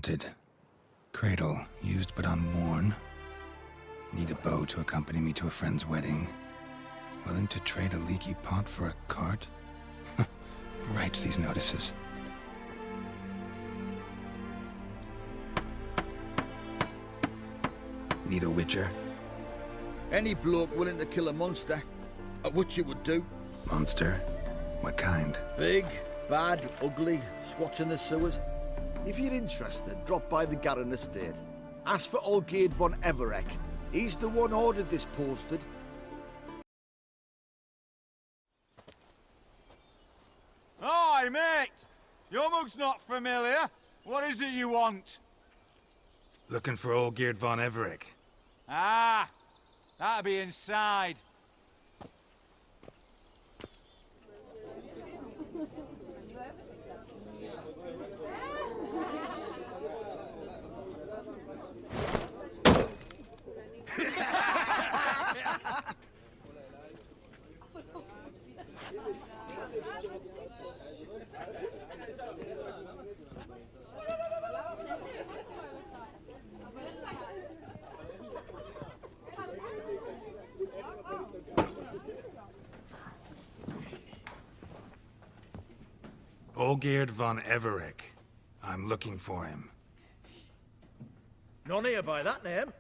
Noted. Cradle, used but unworn. Need a bow to accompany me to a friend's wedding. Willing to trade a leaky pot for a cart? Writes these notices. Need a witcher? Any bloke willing to kill a monster, a witcher would do. Monster? What kind? Big, bad, ugly, squats in the sewers. If you're interested, drop by the Garren estate. Ask for Olgierd von Everek. He's the one ordered this posted. Hi, mate! Your mug's not familiar. What is it you want? Looking for Olgierd von Everek. Ah, that'll be inside. Olgierd von Everek. I'm looking for him. None here by that name.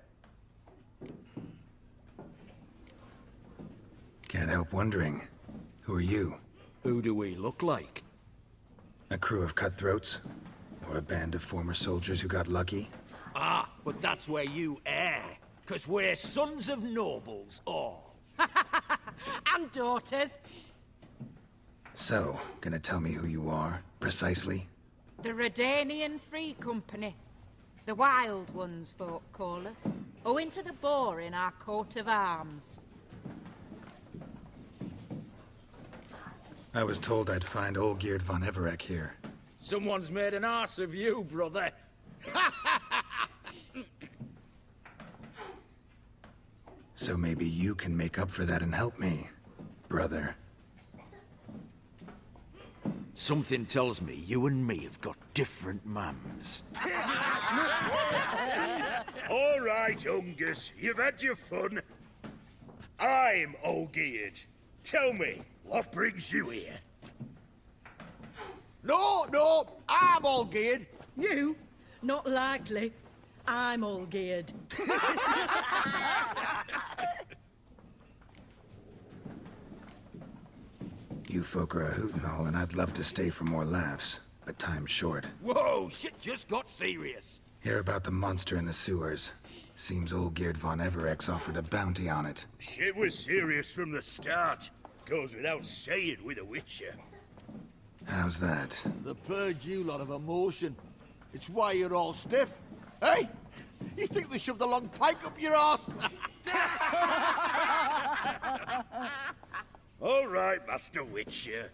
Can't help wondering. Who are you? Who do we look like? A crew of cutthroats? Or a band of former soldiers who got lucky? Ah, but that's where you err. 'Cause we're sons of nobles, all. And daughters. So, gonna tell me who you are, precisely? The Redanian Free Company. The Wild Ones, folk call us. Owing to the boar in our coat of arms. I was told I'd find Olgierd von Everek here. Someone's made an arse of you, brother. So maybe you can make up for that and help me, brother. Something tells me you and me have got different mums. All right, Ungus, you've had your fun. I'm Olgierd. Tell me, what brings you here? No, I'm Olgierd. You? Not likely. I'm all geared. You folk are a hoot and all, and I'd love to stay for more laughs, but time's short. Whoa, shit just got serious. Hear about the monster in the sewers. Seems Olgierd von Everek's offered a bounty on it. Shit was serious from the start. Goes without saying with a witcher. How's that? They purge you lot of emotion. It's why you're all stiff. Hey! You think they shoved a long pike up your arse? All right, Master Witcher.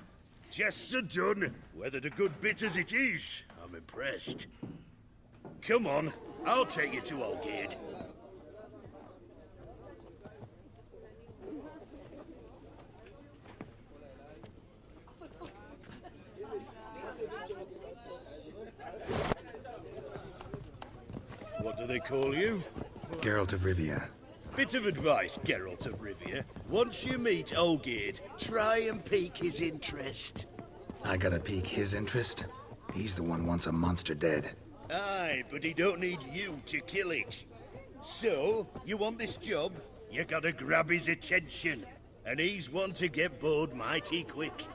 Jests are done. Whether the good bit as it is, I'm impressed. Come on, I'll take you to Olgierd. What do they call you? Geralt of Rivia. Bit of advice, Geralt of Rivia. Once you meet Olgierd, try and pique his interest. I gotta pique his interest? He's the one wants a monster dead. Aye, but he don't need you to kill it. So, you want this job? You gotta grab his attention. And he's one to get bored mighty quick.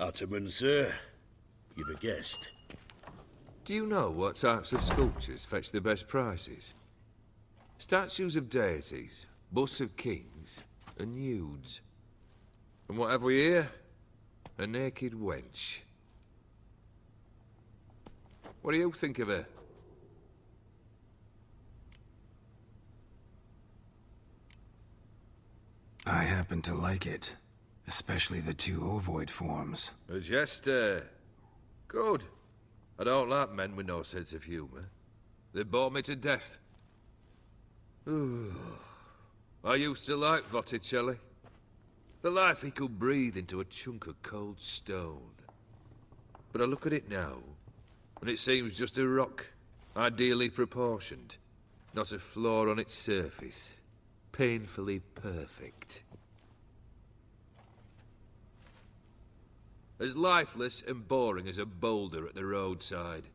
Ottoman, sir. You've a guest. Do you know what types of sculptures fetch the best prices? Statues of deities, busts of kings, and nudes. And what have we here? A naked wench. What do you think of her? I happen to like it. Especially the two ovoid forms. A jester. Good. I don't like men with no sense of humour. They bore me to death. I used to like Botticelli. The life he could breathe into a chunk of cold stone. But I look at it now, and it seems just a rock, ideally proportioned. Not a flaw on its surface. Painfully perfect. As lifeless and boring as a boulder at the roadside.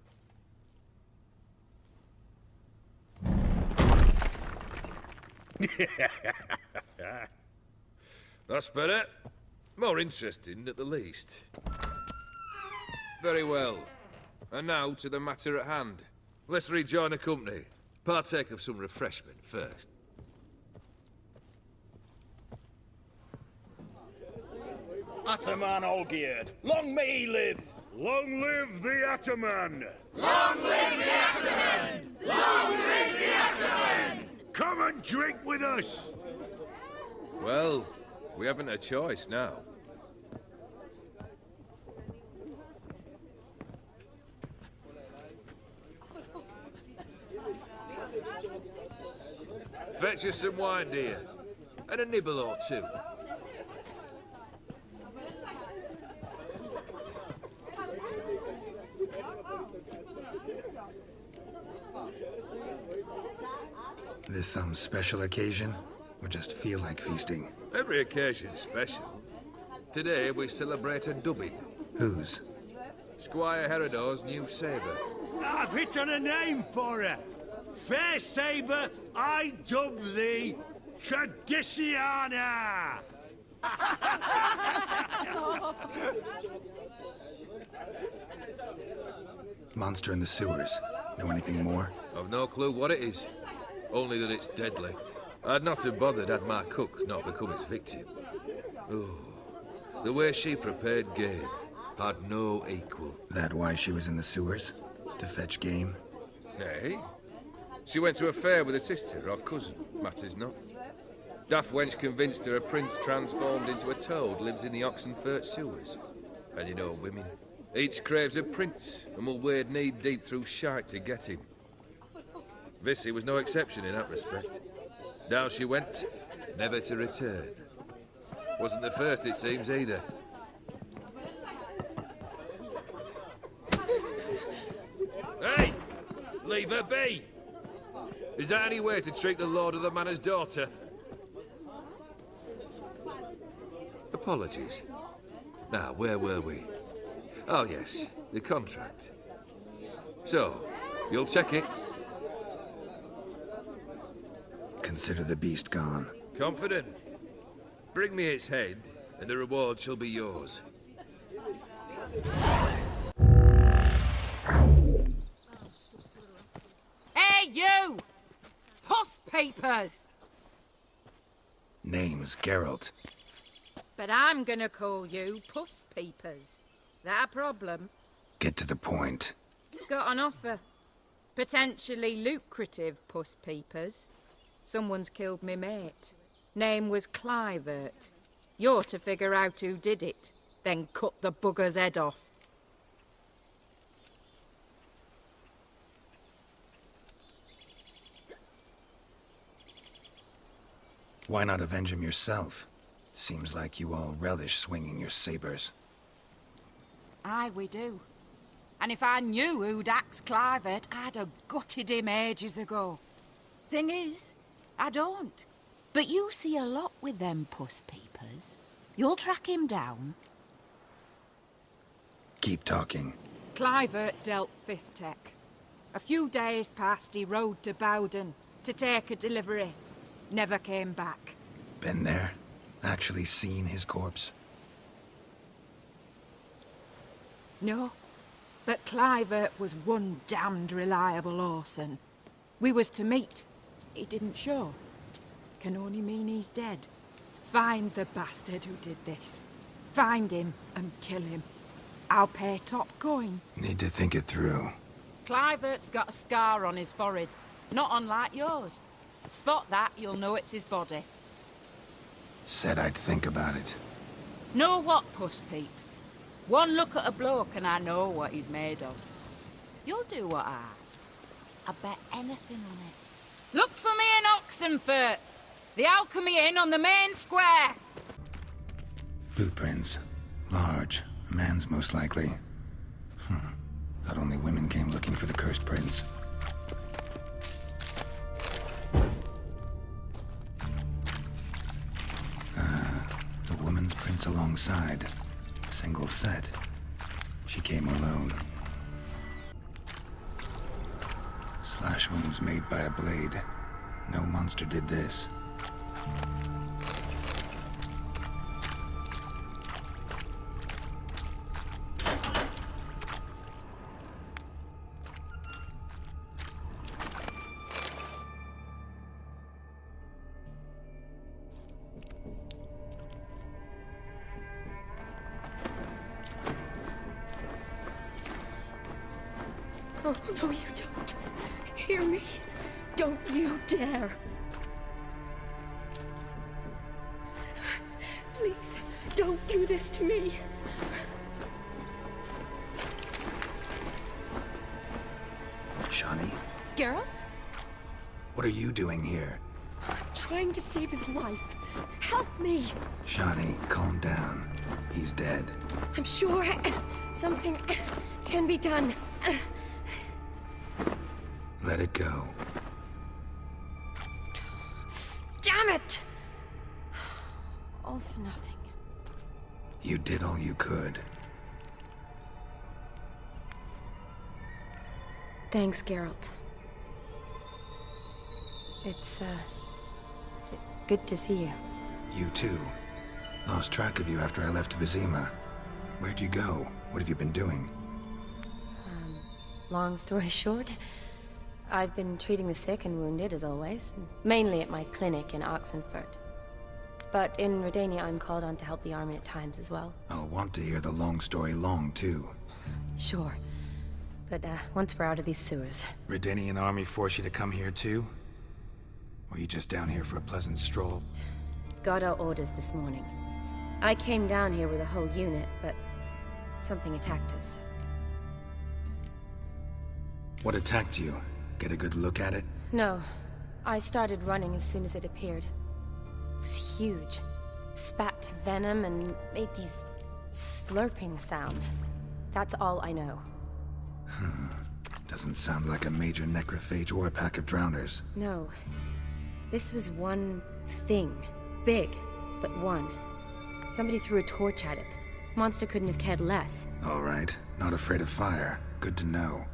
That's better. More interesting, at the least. Very well. And now to the matter at hand. Let's rejoin the company. Partake of some refreshment first. Ataman Olgierd, long may he live! Long live the Ataman! Long live the Ataman! Long live the Ataman! Come and drink with us! Well, we haven't a choice now. Fetch us some wine, dear. And a nibble or two. This some special occasion? Or just feel like feasting? Every occasion's special. Today we celebrate a dubbing. Whose? Squire Herodor's new sabre. I've hit on a name for her. Fair sabre, I dub thee Tradiciana! Monster in the sewers. Know anything more? I've no clue what it is. Only that it's deadly. I'd not have bothered had my cook not become its victim. Oh, the way she prepared game had no equal. That why she was in the sewers? To fetch game? Nay. She went to a fair with a sister or cousin, matters not. Daft wench convinced her a prince transformed into a toad lives in the Oxenfurt sewers. And you know women. Each craves a prince and will wade knee-deep through shite to get him. Vissy was no exception in that respect. Down she went, never to return. Wasn't the first, it seems, either. Hey! Leave her be! Is that any way to treat the lord of the manor's daughter? Apologies. Now, where were we? Oh, yes, the contract. So, you'll check it? Consider the beast gone. Confident? Bring me its head, and the reward shall be yours. Hey, you! Puss papers! Name's Geralt. But I'm gonna call you Puss Peepers. That a problem? Get to the point. Got an offer. Potentially lucrative Puss Peepers. Someone's killed me mate. Name was Clivert. You're to figure out who did it, then cut the bugger's head off. Why not avenge him yourself? Seems like you all relish swinging your sabers. Aye, we do. And if I knew who'd axed Clivert, I'd have gutted him ages ago. Thing is, I don't. But you see a lot with them Puss Peepers. You'll track him down. Keep talking. Clivert dealt Fistek. A few days passed, he rode to Bowden to take a delivery. Never came back. Been there? Actually seen his corpse? No. But Clivert was one damned reliable horseman. We was to meet. He didn't show. Can only mean he's dead. Find the bastard who did this. Find him and kill him. I'll pay top coin. Need to think it through. Clivert's got a scar on his forehead. Not unlike yours. Spot that, you'll know it's his body. Said I'd think about it. Know what, Puss Peeps? One look at a bloke and I know what he's made of. You'll do what I ask. I bet anything on it. Look for me in Oxenfurt. The Alchemy Inn on the main square. Boot prints. Large. A man's most likely. Thought only women came looking for the cursed prince. The woman's prints alongside. Single set. She came alone. Slash wounds made by a blade. No monster did this. Oh, no, you don't. Hear me? Don't you dare. Please, don't do this to me. Shani, Geralt? what are you doing here? Trying to save his life. Help me. Shani, calm down. He's dead. I'm sure something can be done. Let it go. Damn it! All for nothing. You did all you could. Thanks, Geralt. It's, good to see you. You too. Lost track of you after I left Vizima. Where'd you go? What have you been doing? Long story short, I've been treating the sick and wounded, as always. Mainly at my clinic in Oxenfurt. But in Redania, I'm called on to help the army at times as well. I'll want to hear the long story long, too. Sure. But, once we're out of these sewers... Redanian army force you to come here, too? Or you just down here for a pleasant stroll? Got our orders this morning. I came down here with a whole unit, but... something attacked us. What attacked you? Get a good look at it? No. I started running as soon as it appeared. It was huge. Spat venom and made these slurping sounds. That's all I know. Doesn't sound like a major necrophage or a pack of drowners. No. This was one thing. Big, but one. Somebody threw a torch at it. Monster couldn't have cared less. All right. Not afraid of fire. Good to know.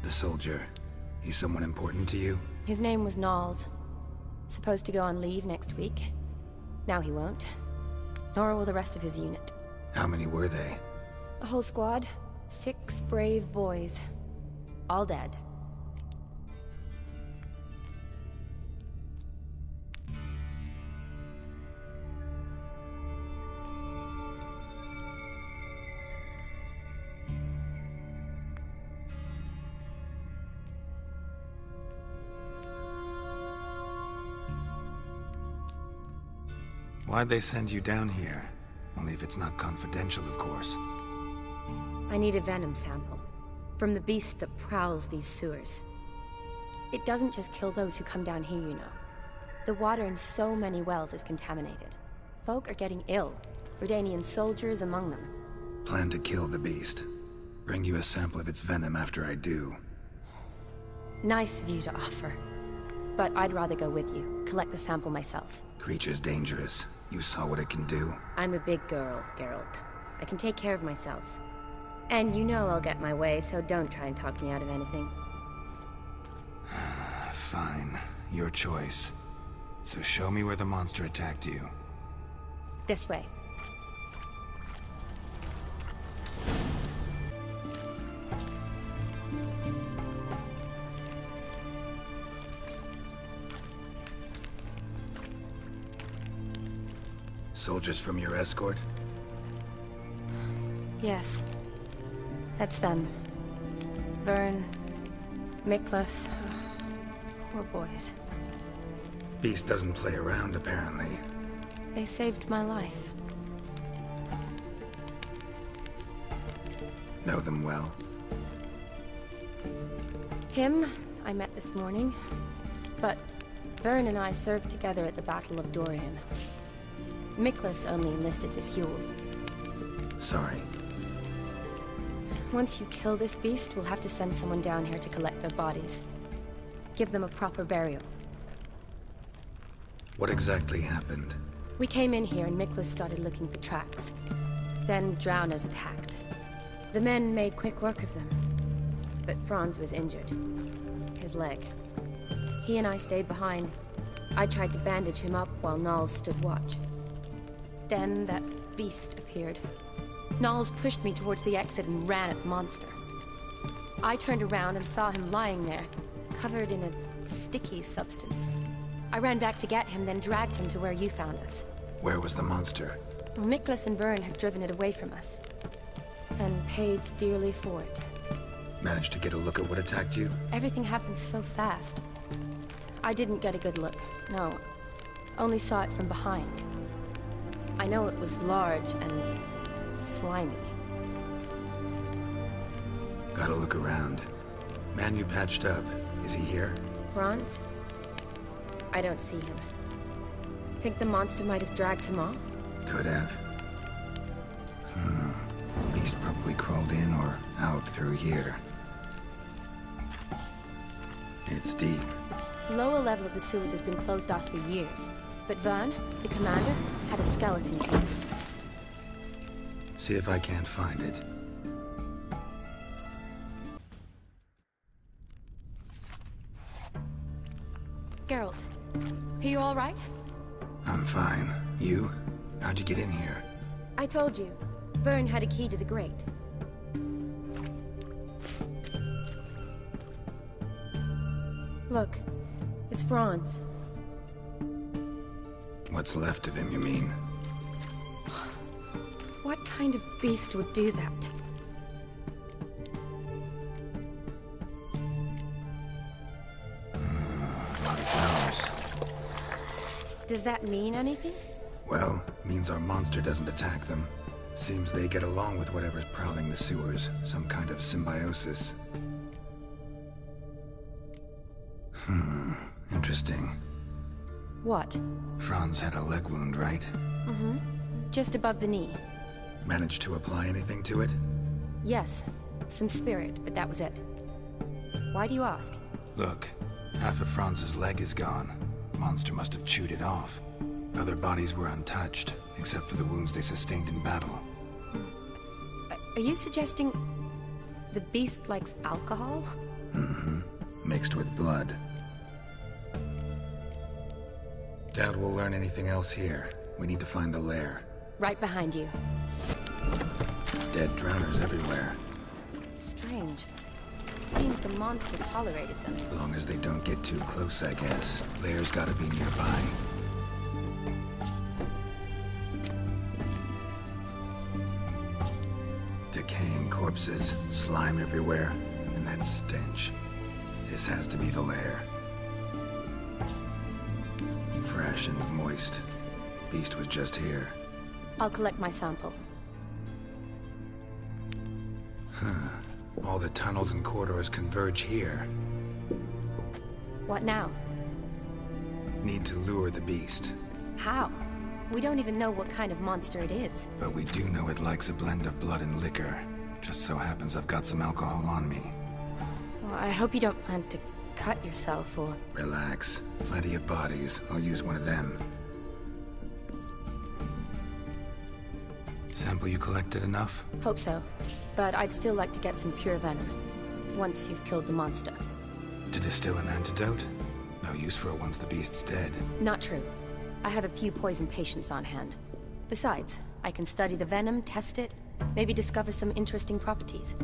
The soldier. He's someone important to you? His name was Knowles. Supposed to go on leave next week. Now he won't. Nor will the rest of his unit. How many were they? A whole squad. 6 brave boys. All dead. Why'd they send you down here? Only if it's not confidential, of course. I need a venom sample. From the beast that prowls these sewers. It doesn't just kill those who come down here, you know. The water in so many wells is contaminated. Folk are getting ill. Redanian soldiers among them. Plan to kill the beast. Bring you a sample of its venom after I do. Nice of you to offer. But I'd rather go with you. Collect the sample myself. Creature's dangerous. You saw what it can do. I'm a big girl, Geralt. I can take care of myself. And you know I'll get my way, so don't try and talk me out of anything. Fine. Your choice. So show me where the monster attacked you. This way. Soldiers from your escort? Yes. That's them. Vern, Miklas. Poor boys. Beast doesn't play around, apparently. They saved my life. Know them well? Him, I met this morning. But Vern and I served together at the Battle of Dorian. Miklas only enlisted this Yule. Sorry. Once you kill this beast, we'll have to send someone down here to collect their bodies. Give them a proper burial. What exactly happened? We came in here and Miklas started looking for tracks. Then drowners attacked. The men made quick work of them. But Franz was injured. His leg. He and I stayed behind. I tried to bandage him up while Nals stood watch. Then that beast appeared. Nals pushed me towards the exit and ran at the monster. I turned around and saw him lying there, covered in a sticky substance. I ran back to get him, then dragged him to where you found us. Where was the monster? Well, Miklas and Vern had driven it away from us. And paid dearly for it. Managed to get a look at what attacked you? Everything happened so fast. I didn't get a good look, no. Only saw it from behind. I know it was large and slimy. Gotta look around. Man you patched up, is he here? Franz? I don't see him. Think the monster might have dragged him off? Could have. Beast probably crawled in or out through here. It's deep. The lower level of the sewers has been closed off for years. But Vern, the commander, had a skeleton key. See if I can't find it. Geralt, are you all right? I'm fine. You? How'd you get in here? I told you. Vern had a key to the grate. Look, it's Franz. What's left of him, you mean? What kind of beast would do that? A lot of flowers. Does that mean anything? Well, means our monster doesn't attack them. Seems they get along with whatever's prowling the sewers. Some kind of symbiosis. Interesting. What? Franz had a leg wound, right? Mm-hmm. Just above the knee. Managed to apply anything to it? Yes. Some spirit, but that was it. Why do you ask? Look, half of Franz's leg is gone. Monster must have chewed it off. Other bodies were untouched, except for the wounds they sustained in battle. Are you suggesting the beast likes alcohol? Mm-hmm. Mixed with blood. Doubt we'll learn anything else here. We need to find the lair. Right behind you. Dead drowners everywhere. Strange. Seems the monster tolerated them. As long as they don't get too close, I guess. Lair's gotta be nearby. Decaying corpses, slime everywhere, and that stench. This has to be the lair. Fresh and moist. Beast was just here. I'll collect my sample. All the tunnels and corridors converge here. What now? Need to lure the beast. How? We don't even know what kind of monster it is. But we do know it likes a blend of blood and liquor. Just so happens I've got some alcohol on me. Well, I hope you don't plan to cut yourself or... Relax. Plenty of bodies. I'll use one of them. Sample you collected enough? Hope so. But I'd still like to get some pure venom. Once you've killed the monster. To distill an antidote? No use for it once the beast's dead. Not true. I have a few poison patients on hand. Besides, I can study the venom, test it, maybe discover some interesting properties.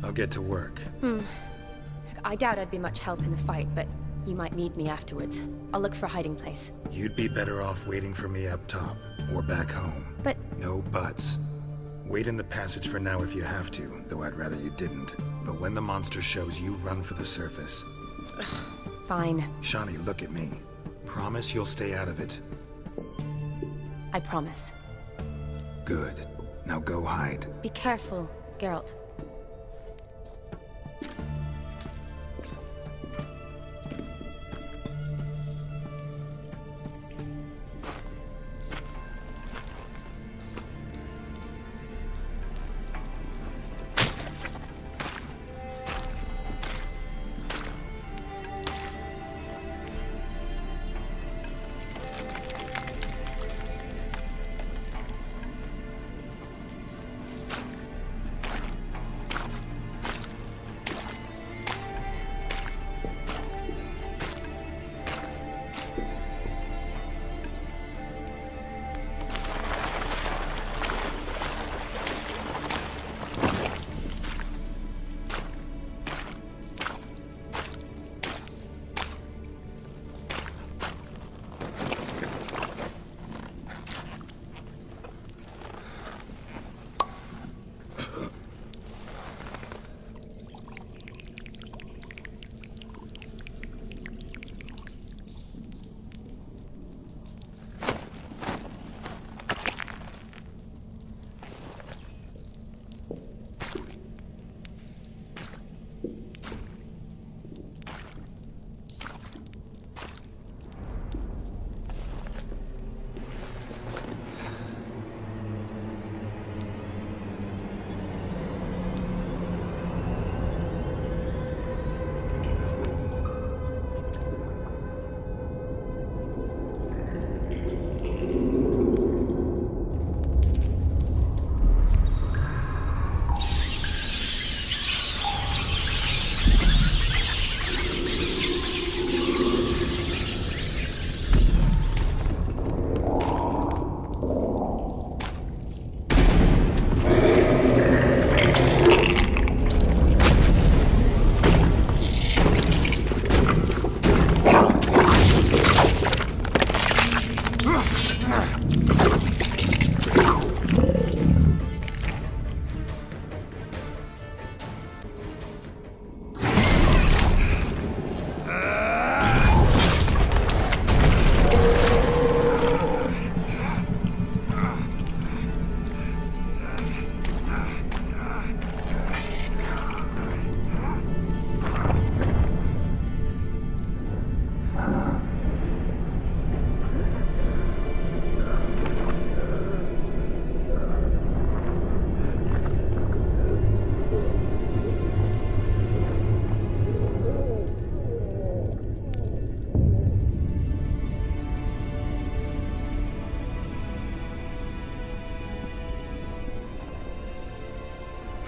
I'll get to work. I doubt I'd be much help in the fight, but You might need me afterwards. I'll look for a hiding place. You'd be better off waiting for me up top, or back home. But... No buts. Wait in the passage for now if you have to, though I'd rather you didn't. But when the monster shows, you run for the surface. Fine. Shawnee, look at me. Promise you'll stay out of it. I promise. Good. Now go hide. Be careful, Geralt.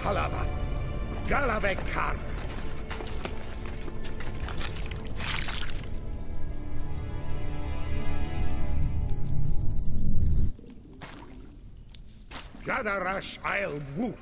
Halavath, Galavekar. Gadarash I'll woo.